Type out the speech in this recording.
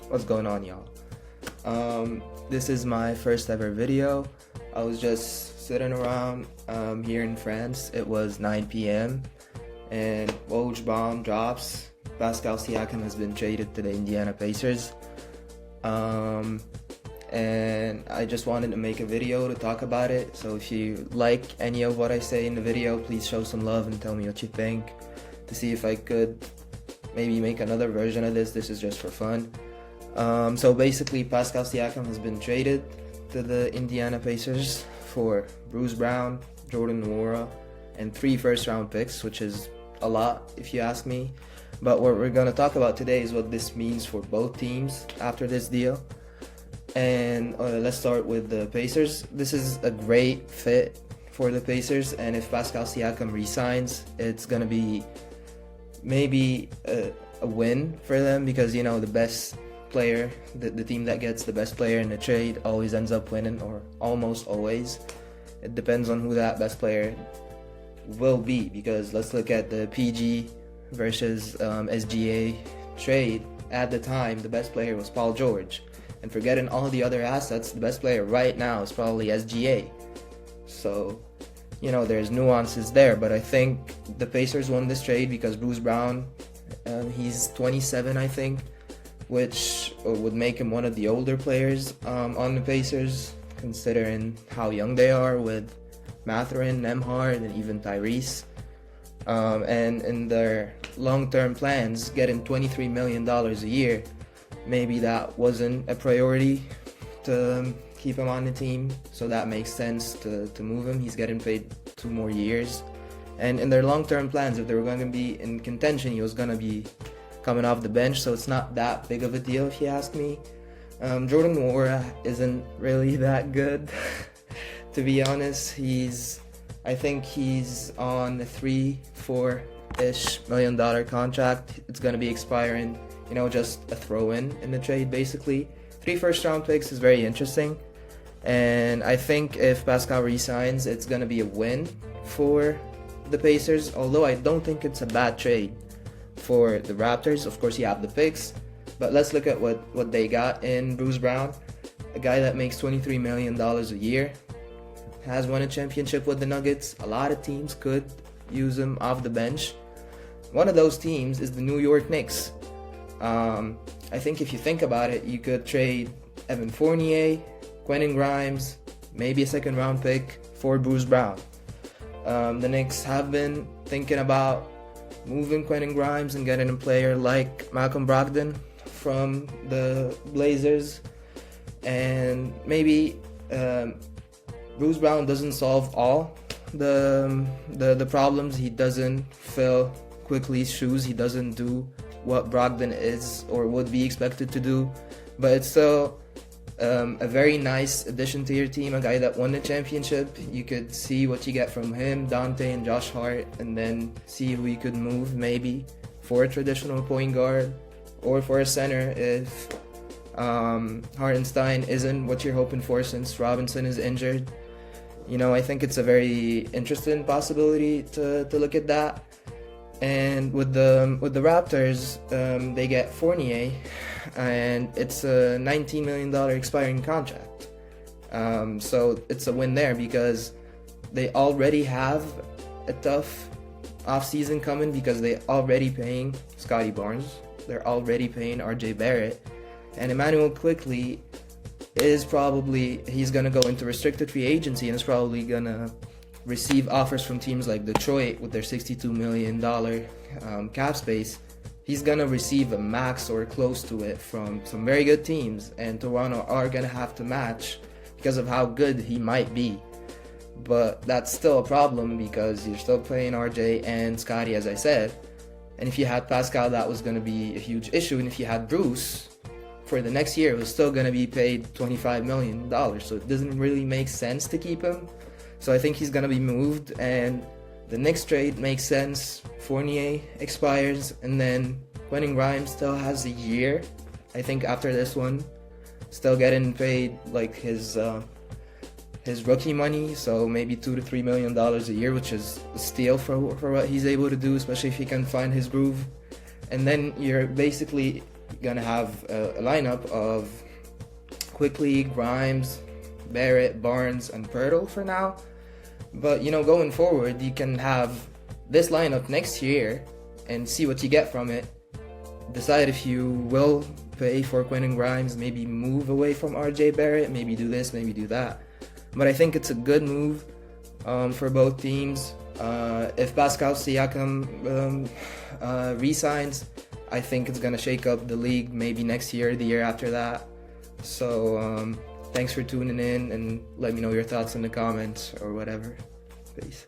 What's going on, y'all? This is my first ever video. I was just sitting around here in France. It was 9 p.m. and Woj bomb drops. Pascal Siakam has been traded to the Indiana Pacers. And I just wanted to make a video to talk about it. So if you like any of what I say in the video, please show some love and tell me what you think, to see if I could maybe make another version of this. This is just for fun. So basically, Pascal Siakam has been traded to the Indiana Pacers for Bruce Brown, Jordan Nwora, and 3 first-round picks, which is a lot if you ask me. But what we're going to talk about today is what this means for both teams after this deal. And let's start with the Pacers. This is a great fit for the Pacers, and if Pascal Siakam resigns, it's going to be maybe a win for them, because, you know, the best player, the team that gets the best player in the trade always ends up winning, or almost always. It depends on who that best player will be, because let's look at the PG versus SGA trade. At the time, the best player was Paul George, and forgetting all the other assets, the best player right now is probably SGA. So, you know, there's nuances there, but I think the Pacers won this trade because Bruce Brown, he's 27, I think, which would make him one of the older players on the Pacers, considering how young they are with Mathurin, Nembhard, and even Tyrese. And in their long-term plans, getting $23 million a year, maybe that wasn't a priority to keep him on the team, so that makes sense to move him. He's getting paid 2 more years. And in their long-term plans, if they were going to be in contention, he was going to be coming off the bench, so it's not that big of a deal if you ask me. Jordan Nwora isn't really that good, to be honest. I think he's on a $3-4-ish million contract. It's going to be expiring, you know, just a throw-in in the trade, basically. 3 first-round picks is very interesting, and I think if Pascal resigns, it's going to be a win for the Pacers, although I don't think it's a bad trade for the Raptors. Of course, you have the picks, but let's look at what they got in Bruce Brown, a guy that makes $23 million a year, has won a championship with the Nuggets. A lot of teams could use him off the bench. One of those teams is the New York Knicks. I think if you think about it, you could trade Evan Fournier, Quentin Grimes, maybe a 2nd-round pick for Bruce Brown. The Knicks have been thinking about moving Quentin Grimes and getting a player like Malcolm Brogdon from the Blazers. And maybe Bruce Brown doesn't solve all the problems. He doesn't fill Quickly's shoes. He doesn't do what Brogdon is or would be expected to do, but it's still a very nice addition to your team, a guy that won the championship. You could see what you get from him, Dante and Josh Hart, and then see who you could move maybe for a traditional point guard or for a center if Hartenstein isn't what you're hoping for, since Robinson is injured. You know, I think it's a very interesting possibility to look at that. And with the Raptors, they get Fournier, and it's a $19 million expiring contract. So it's a win there, because they already have a tough offseason coming, because they're already paying Scotty Barnes, they're already paying RJ Barrett, and Emmanuel Quickly he's going to go into restricted free agency, and is probably going to receive offers from teams like Detroit with their $62 million cap space. He's going to receive a max or close to it from some very good teams, and Toronto are going to have to match because of how good he might be. But that's still a problem, because you're still playing RJ and Scotty, as I said. And if you had Pascal, that was going to be a huge issue. And if you had Bruce, for the next year, it was still going to be paid $25 million. So it doesn't really make sense to keep him. So I think he's going to be moved, and the Knicks trade makes sense. Fournier expires, and then Quentin Grimes still has a year, I think, after this one, still getting paid like his rookie money, so maybe $2 to $3 million a year, which is a steal for what he's able to do, especially if he can find his groove. And then you're basically gonna have a lineup of Quickly, Grimes, Barrett, Barnes, and Pirtle for now. But going forward, you can have this lineup next year and see what you get from it. Decide if you will pay for Quentin Grimes, maybe move away from RJ Barrett, maybe do this, maybe do that. But I think it's a good move for both teams. If Pascal Siakam resigns, I think it's gonna shake up the league maybe next year, the year after that. So thanks for tuning in, and let me know your thoughts in the comments or whatever. Peace.